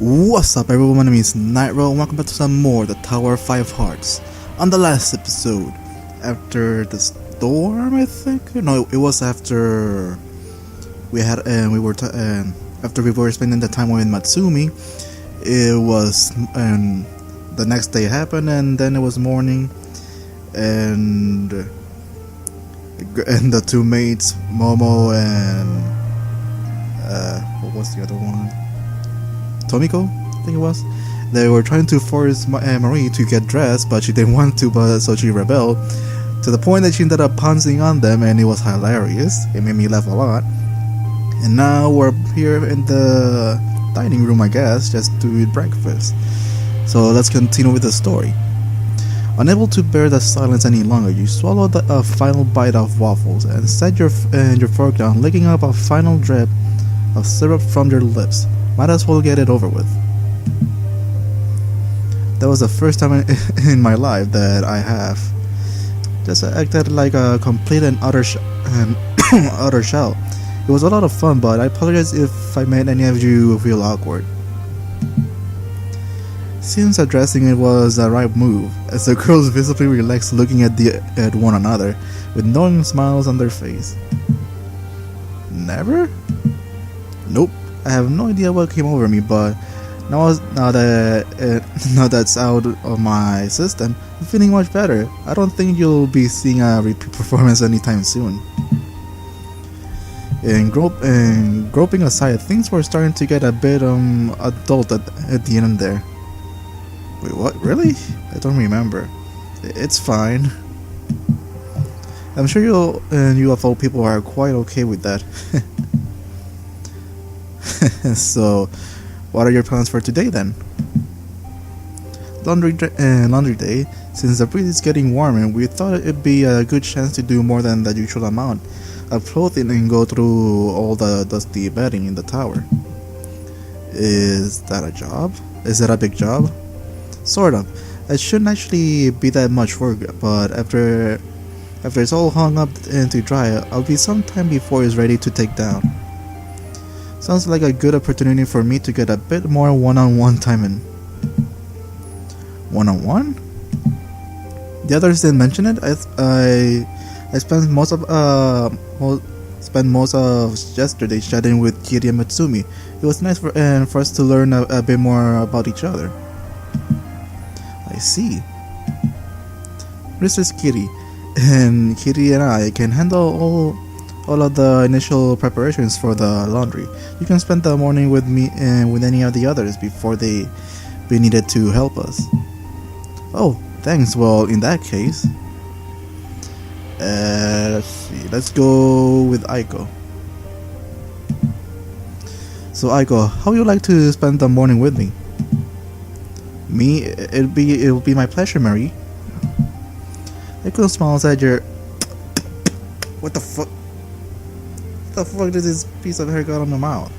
What's up everyone, my name is Nightrow and welcome back to some more The Tower of Five Hearts. On the last episode, after the storm, I think? No, it was after after we were spending the time with Matsumi. It was, and the next day happened, and then it was morning, and the two mates, Momo and what was the other one? Tomiko, I think it was. They were trying to force Marie to get dressed, but she didn't want to, so she rebelled to the point that she ended up pouncing on them, and it was hilarious. It made me laugh a lot. And now we're here in the dining room, I guess, just to eat breakfast. So let's continue with the story. Unable to bear the silence any longer, you swallowed a final bite of waffles and set your fork down, licking up a final drip of syrup from your lips. Might as well get it over with. That was the first time in my life that I have just acted like a complete and utter shell. It was a lot of fun, but I apologize if I made any of you feel awkward. Seems addressing it was the right move, as the girls visibly relaxed, looking at one another with knowing smiles on their face. Never? Nope. I have no idea what came over me, but now that's out of my system, I'm feeling much better. I don't think you'll be seeing a repeat performance anytime soon. And groping aside, things were starting to get a bit adult at the end there. Wait, what? Really? I don't remember. It's fine. I'm sure you UFO people are quite okay with that. So, what are your plans for today then? Laundry day. Since the breeze is getting warmer, we thought it'd be a good chance to do more than the usual amount of clothing and go through all the dusty bedding in the tower. Is that a job? Is that a big job? Sort of. It shouldn't actually be that much work, but after it's all hung up and to dry, I'll be some time before it's ready to take down. Sounds like a good opportunity for me to get a bit more one-on-one time in. One-on-one? The others didn't mention it. I spent most of yesterday chatting with Kiri and Matsumi. It was nice for us to learn a bit more about each other. I see. This is Kiri, and Kiri and I can handle all of the initial preparations for the laundry. You can spend the morning with me and with any of the others before they be needed to help us. Oh, thanks. Well, in that case, let's see. Let's go with Aiko. So Aiko, how would you like to spend the morning with me? Me? It'll be my pleasure, Marie. Aiko smiles at your. What the fuck? What the fuck did this piece of hair got on the mouth?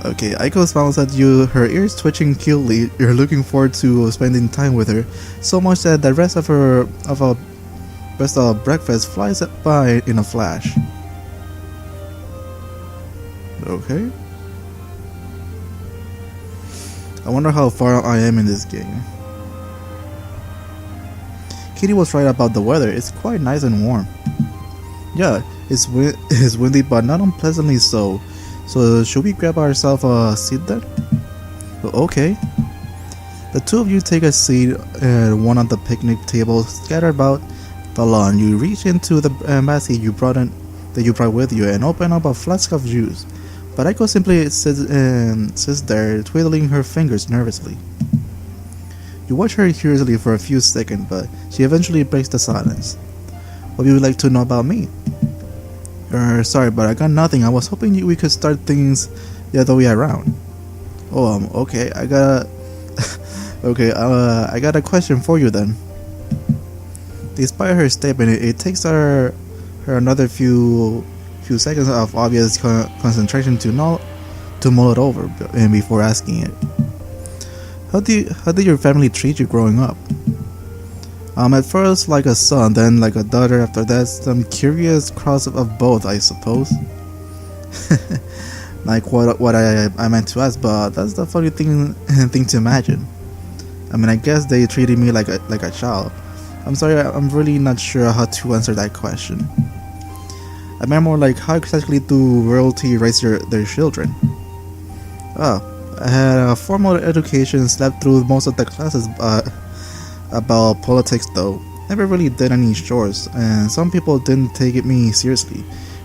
Okay, Aiko smiles at you, her ears twitching cutely. You're looking forward to spending time with her, so much that the rest of breakfast flies by in a flash. Okay. I wonder how far I am in this game. Kitty was right about the weather. It's quite nice and warm. Yeah, it's windy, but not unpleasantly so. So should we grab ourselves a seat then? Okay. The two of you take a seat at one of the picnic tables scattered about the lawn. You reach into the basket you brought with you and open up a flask of juice. But Aiko simply sits there, twiddling her fingers nervously. You watch her curiously for a few seconds, but she eventually breaks the silence. What would you like to know about me? Sorry, but I got nothing. I was hoping we could start things the other way around. Oh, okay. I got a question for you then. Despite her statement, it takes her another few seconds of obvious concentration to mull it over before asking it. How did your family treat you growing up? At first like a son, then like a daughter, after that some curious cross of both, I suppose. like what I meant to ask, but that's the funny thing thing to imagine. I mean, I guess they treated me like a child. I'm sorry, I'm really not sure how to answer that question. I meant more like, how exactly do royalty raise their children? Oh, I had a formal education, slept through most of the classes about politics though. Never really did any chores, and some people didn't take me seriously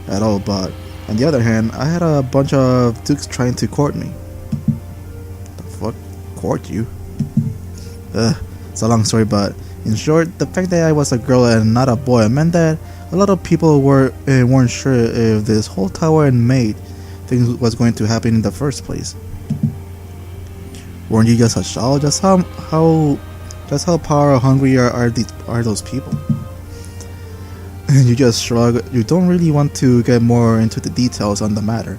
at all, but on the other hand, I had a bunch of dukes trying to court me. The fuck? Court you? It's a long story, but in short, the fact that I was a girl and not a boy meant that a lot of people weren't sure if this whole tower and maid thing was going to happen in the first place. Weren't you just a child? Just how power hungry are those people? You just shrug. You don't really want to get more into the details on the matter.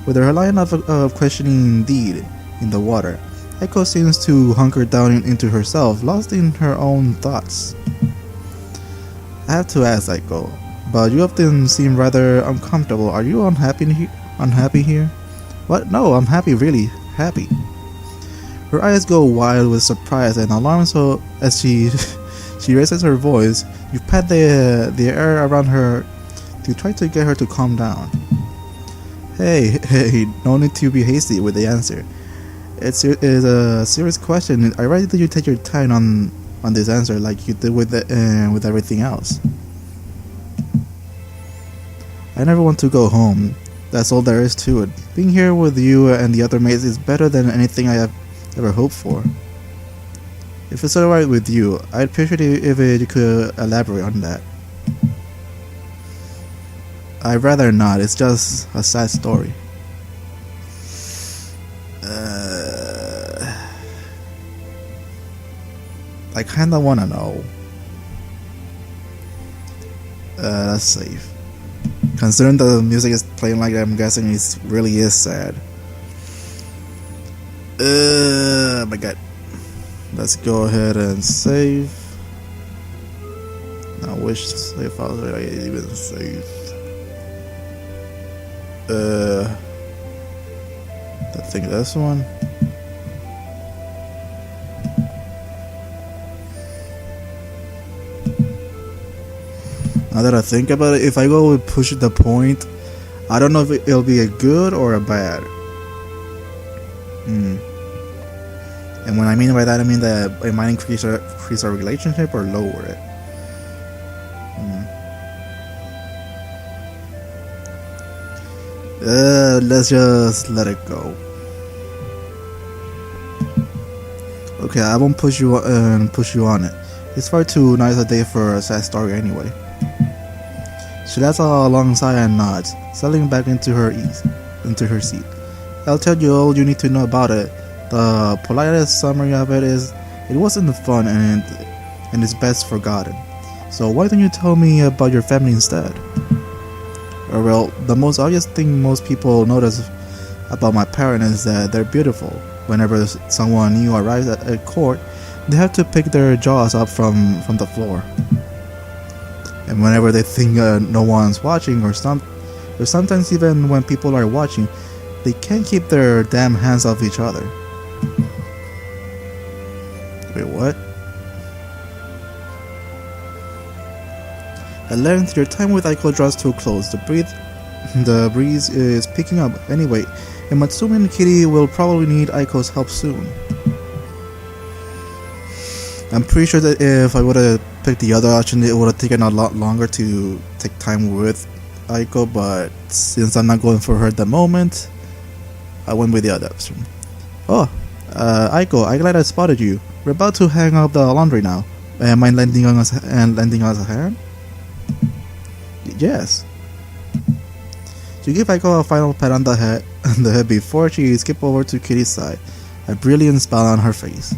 With her line of questioning indeed in the water, Aiko seems to hunker down into herself, lost in her own thoughts. I have to ask, Aiko, but you often seem rather uncomfortable. Are you unhappy here? What? No, I'm happy, really happy. Her eyes go wild with surprise and alarm, so as she raises her voice, you pat the air around her to try to get her to calm down. Hey, no need to be hasty with the answer. It's a serious question. I rather that you take your time on this answer like you did with everything else. I never want to go home. That's all there is to it. Being here with you and the other mates is better than anything I have ever hoped for. If it's alright with you, I'd appreciate it if you could elaborate on that. I'd rather not. It's just a sad story. I kinda wanna know. That's safe. Considering the music is playing like that, I'm guessing it really is sad. Oh my god. Let's go ahead and save. I wish save files were even saved. I think this one. Now that I think about it, if I go with push the point, I don't know if it'll be a good or a bad. And when I mean by that, I mean that it might increase our relationship or lower it. Let's just let it go. Okay, I won't push you on it. It's far too nice a day for a sad story anyway. She lets out a long sigh and nods, settling back into her seat. I'll tell you all you need to know about it. The politest summary of it is, it wasn't fun and it's best forgotten. So why don't you tell me about your family instead? Well, the most obvious thing most people notice about my parents is that they're beautiful. Whenever someone new arrives at court, they have to pick their jaws up from the floor. And whenever they think no one's watching, or sometimes even when people are watching, they can't keep their damn hands off each other. Wait, what? At length, your time with Aiko draws to a close. The breeze is picking up. Anyway, and Matsumi and Kitty will probably need Aiko's help soon. I'm pretty sure that if I would have picked the other option, it would have taken a lot longer to take time with Aiko, but since I'm not going for her at the moment, I went with the other option. Oh, Aiko, I'm glad I spotted you. We're about to hang up the laundry now. Am I lending us a hand? Yes. She gave Aiko a final pat on the head before she skipped over to Kitty's side, a brilliant smile on her face.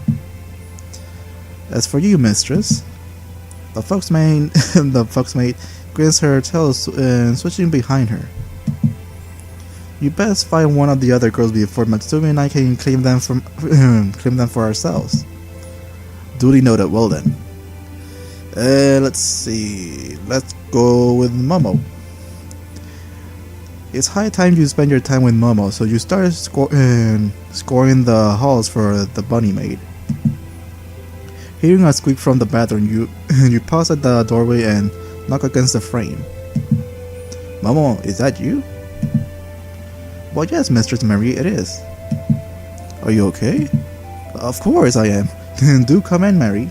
As for you, mistress, the foxmate grins her tail and switching behind her. You best find one of the other girls before Matsumi and I can claim them for ourselves. Duly noted. Well then. Let's see. Let's go with Momo. It's high time you spend your time with Momo, so you start scoring the halls for the bunny maid. Hearing a squeak from the bathroom, you pause at the doorway and knock against the frame. Momo, is that you? Well, yes, Mistress Mary, it is. Are you okay? Of course I am. Do come in, Mary.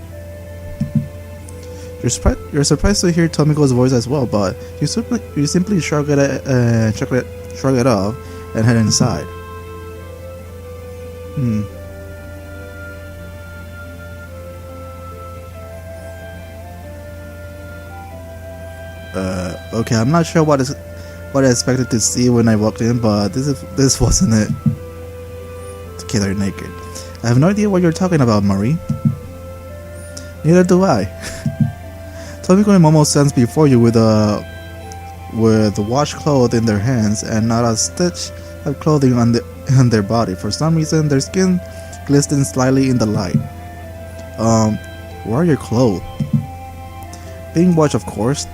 You're surprised to hear Tomiko's voice as well, but you simply shrug it off and head inside. Okay, I'm not sure what I expected to see when I walked in, but this wasn't it. Okay, they're naked. I have no idea what you're talking about, Marie. Neither do I. Tomiko and Momo stands before you with washed clothes in their hands and not a stitch of clothing on their body. For some reason, their skin glistens slightly in the light. Where are your clothes? Being washed, of course.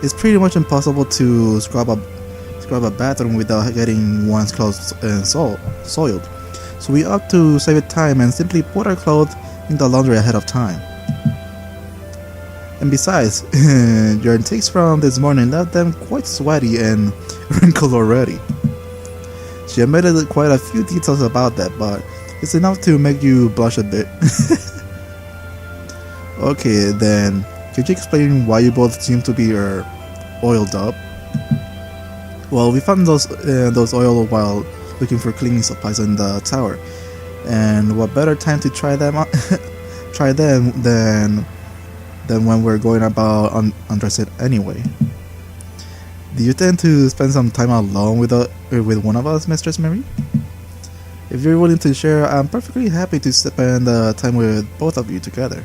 It's pretty much impossible to scrub a bathroom without getting one's clothes soiled. So we opt to save time and simply put our clothes in the laundry ahead of time. And besides, your intakes from this morning left them quite sweaty and wrinkled already. She admitted quite a few details about that, but it's enough to make you blush a bit. Okay, then, could you explain why you both seem to be oiled up? Well, we found those oil while looking for cleaning supplies in the tower, and what better time to try them than when we're going about undressed anyway. Do you tend to spend some time alone with one of us, Mistress Mary? If you're willing to share, I'm perfectly happy to spend time with both of you together.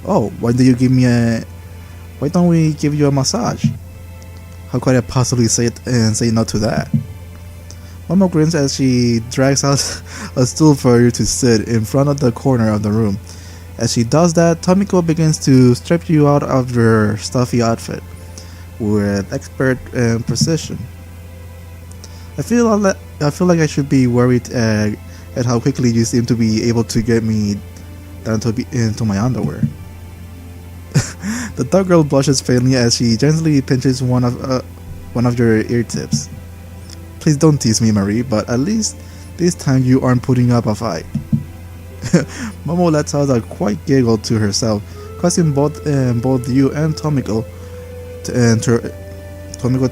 Oh, why don't we give you a massage? How could I possibly say no to that? Momo grins as she drags out a stool for you to sit in front of the corner of the room. As she does that, Tomiko begins to strip you out of your stuffy outfit with expert precision. I feel like I should be worried at how quickly you seem to be able to get me down into my underwear. The dark girl blushes faintly as she gently pinches one of your ear tips. Please don't tease me, Marie, but at least this time you aren't putting up a fight. Momo lets out a quiet giggle to herself, causing both you and Tomiko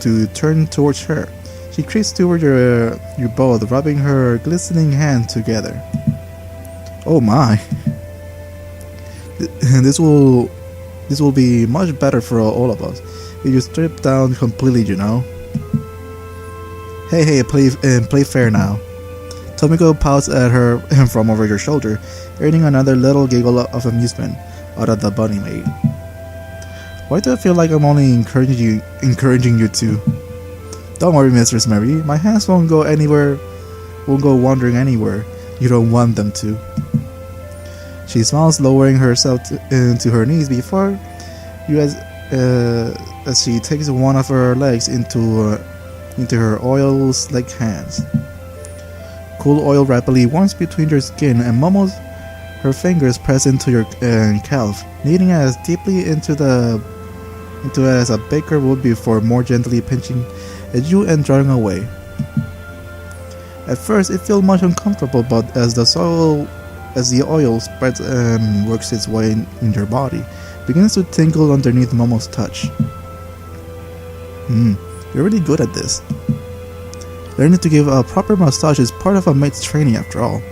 to turn towards her. She creeps toward you both, rubbing her glistening hands together. Oh my! This will be much better for all of us if you strip down completely, you know. Hey, play fair now. Tomiko pouts at her from over your shoulder, earning another little giggle of amusement out of the bunny maid. Why do I feel like I'm only encouraging you to? Don't worry, Mistress Mary, my hands won't go wandering anywhere you don't want them to. She smiles, lowering herself to her knees before you as she takes one of her legs into her oil-slick hands. Cool oil rapidly warms between your skin, and her fingers press into your calf, kneading as deeply into it as a baker would before more gently pinching at you and drawing away. At first, it feels much uncomfortable, but as the oil spreads and works its way in your body, it begins to tingle underneath Momo's touch. You're really good at this. Learning to give a proper massage is part of a maid's training after all.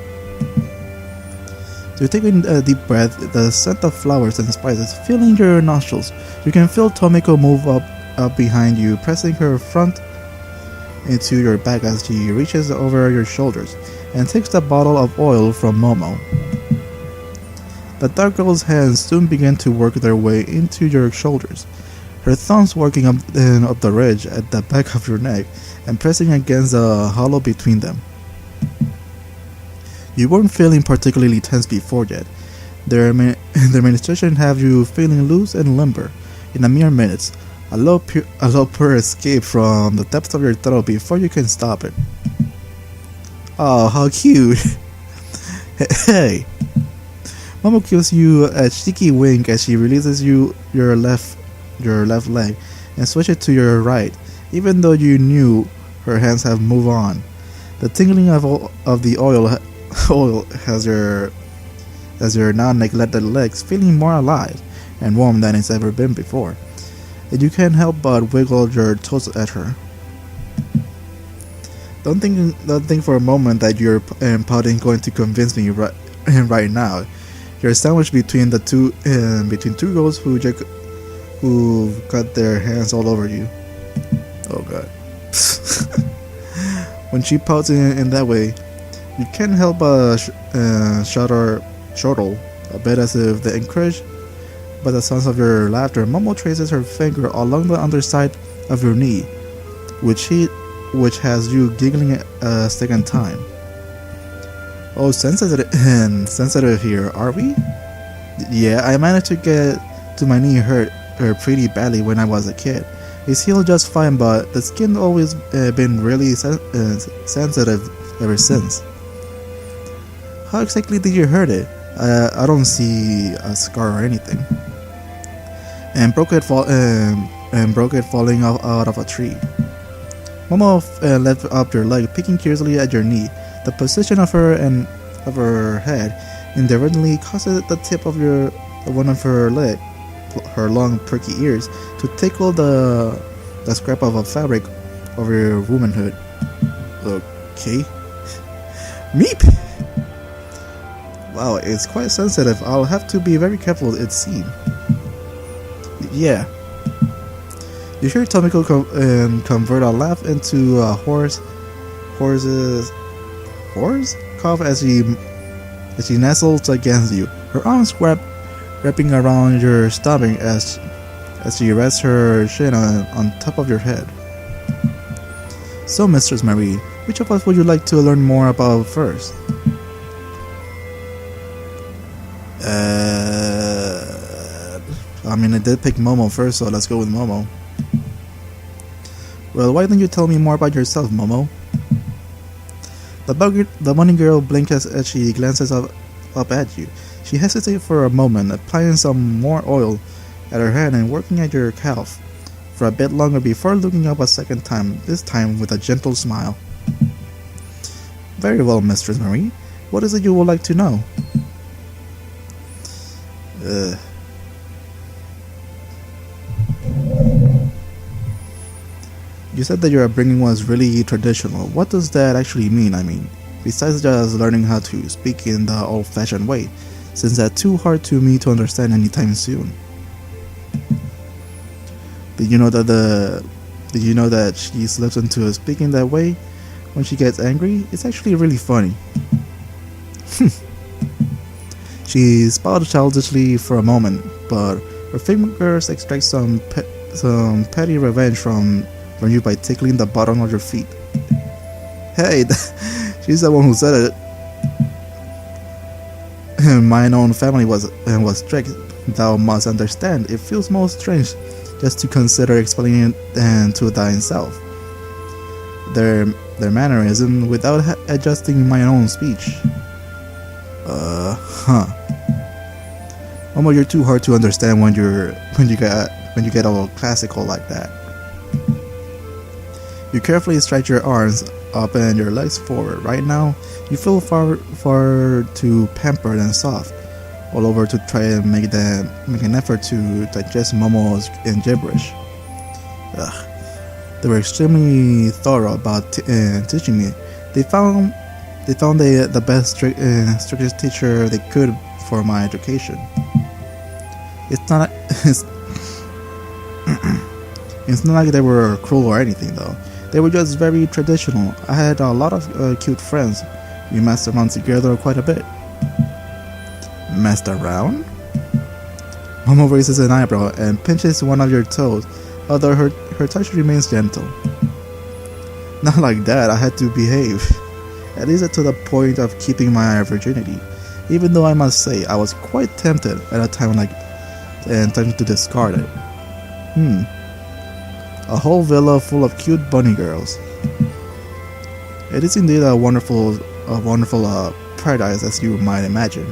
So you take in a deep breath, the scent of flowers and spices filling your nostrils. You can feel Tomiko move up behind you, pressing her front into your back as she reaches over your shoulders and takes the bottle of oil from Momo. The dark girl's hands soon begin to work their way into your shoulders, her thumbs working up the ridge at the back of your neck and pressing against the hollow between them. You weren't feeling particularly tense before yet. Their administration have you feeling loose and limber in a mere minutes, A low purr escape from the depths of your throat before you can stop it. Oh, how cute! Hey! Momo gives you a cheeky wink as she releases your left leg and switches to your right, even though you knew her hands have moved on. The tingling of the oil has your now neglected legs feeling more alive and warm than it's ever been before, and you can't help but wiggle your toes at her. Don't think for a moment that you're pouting going to convince me right now. You're sandwiched between between two girls who got their hands all over you. Oh god. When she pouts in that way, you can't help but chortle a bit as if they encouraged by the sounds of your laughter. Momo traces her finger along the underside of your knee, which has you giggling a second time. Oh, sensitive here, are we? Yeah, I managed to get to my knee hurt pretty badly when I was a kid. It's healed just fine, but the skin always been really sensitive ever since. How exactly did you hurt it? I don't see a scar or anything. And broke it falling out of a tree. Momo lifted up your leg, picking curiously at your knee. The position of her head inadvertently causes the tip of one of her long perky ears to tickle the scrap of a fabric over your womanhood. Okay. Meep! Wow, it's quite sensitive. I'll have to be very careful, it seems. Yeah. You hear Tomiko convert a laugh into a horse cough as she nestles against you. Her arms wrapping around your stomach as she rests her chin on top of your head. So, Mistress Marie, which of us would you like to learn more about first? I mean, I did pick Momo first, so let's go with Momo. Well, why don't you tell me more about yourself, Momo? The bunny girl blinks as she glances up at you. She hesitates for a moment, applying some more oil at her hand and working at your calf for a bit longer before looking up a second time, this time with a gentle smile. Very well, Mistress Marie. What is it you would like to know? You said that your upbringing was really traditional. What does that actually mean? I mean, besides just learning how to speak in the old-fashioned way, since that's too hard to me to understand anytime soon. Did you know that she slips into speaking that way when she gets angry? It's actually really funny. She smiled childishly for a moment, but her fingers extract some petty revenge from you by tickling the bottom of your feet. Hey, she's the one who said it. My own family was strict. Thou must understand. It feels most strange just to consider explaining it to thyself. Their mannerism without adjusting my own speech. Momo, you're too hard to understand when you get all classical like that. You carefully stretch your arms up and your legs forward. Right now, you feel far too pampered and soft, all over to try and make an effort to digest Momo's gibberish. They were extremely thorough about teaching me. They found the best strictest teacher they could for my education. It's not like they were cruel or anything, though. They were just very traditional. I had a lot of cute friends. We messed around together quite a bit. Messed around? Momo raises an eyebrow and pinches one of your toes, although her touch remains gentle. Not like that, I had to behave. At least to the point of keeping my virginity. Even though I must say, I was quite tempted at a time to discard it. A whole villa full of cute bunny girls. It is indeed a wonderful paradise, as you might imagine.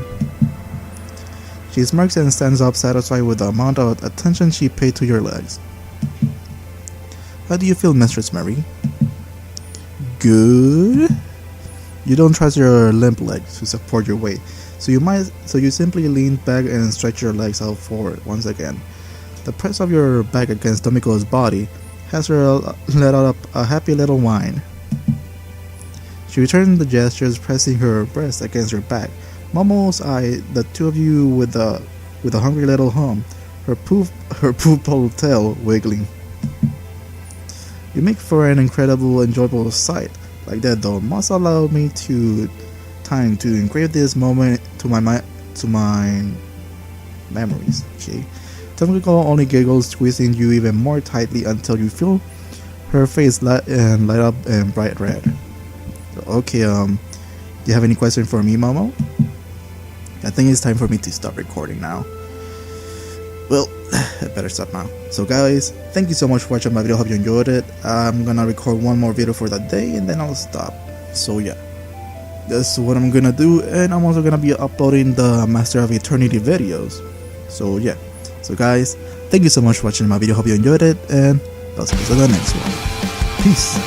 She smirks and stands up, satisfied with the amount of attention she paid to your legs. How do you feel, Mistress Mary? Good. You don't trust your limp legs to support your weight, so you simply lean back and stretch your legs out forward once again. The press of your back against Tomiko's body has her let out a happy little whine. She returned the gestures, pressing her breast against her back. Momo's eyed the two of you with a hungry little hum, her purple tail wiggling. You make for an incredible, enjoyable sight. Like that though, must allow me time to engrave this moment to my memories. Okay. Tomiko only giggles, squeezing you even more tightly until you feel her face light up and bright red. Okay, do you have any question for me, Momo? I think it's time for me to stop recording now. Well, I better stop now. So guys, thank you so much for watching my video. Hope you enjoyed it. I'm gonna record one more video for that day and then I'll stop. So yeah, that's what I'm gonna do, and I'm also gonna be uploading the Master of Eternity videos. So yeah, so guys, thank you so much for watching my video. Hope you enjoyed it, and I'll see you in the next one. Peace.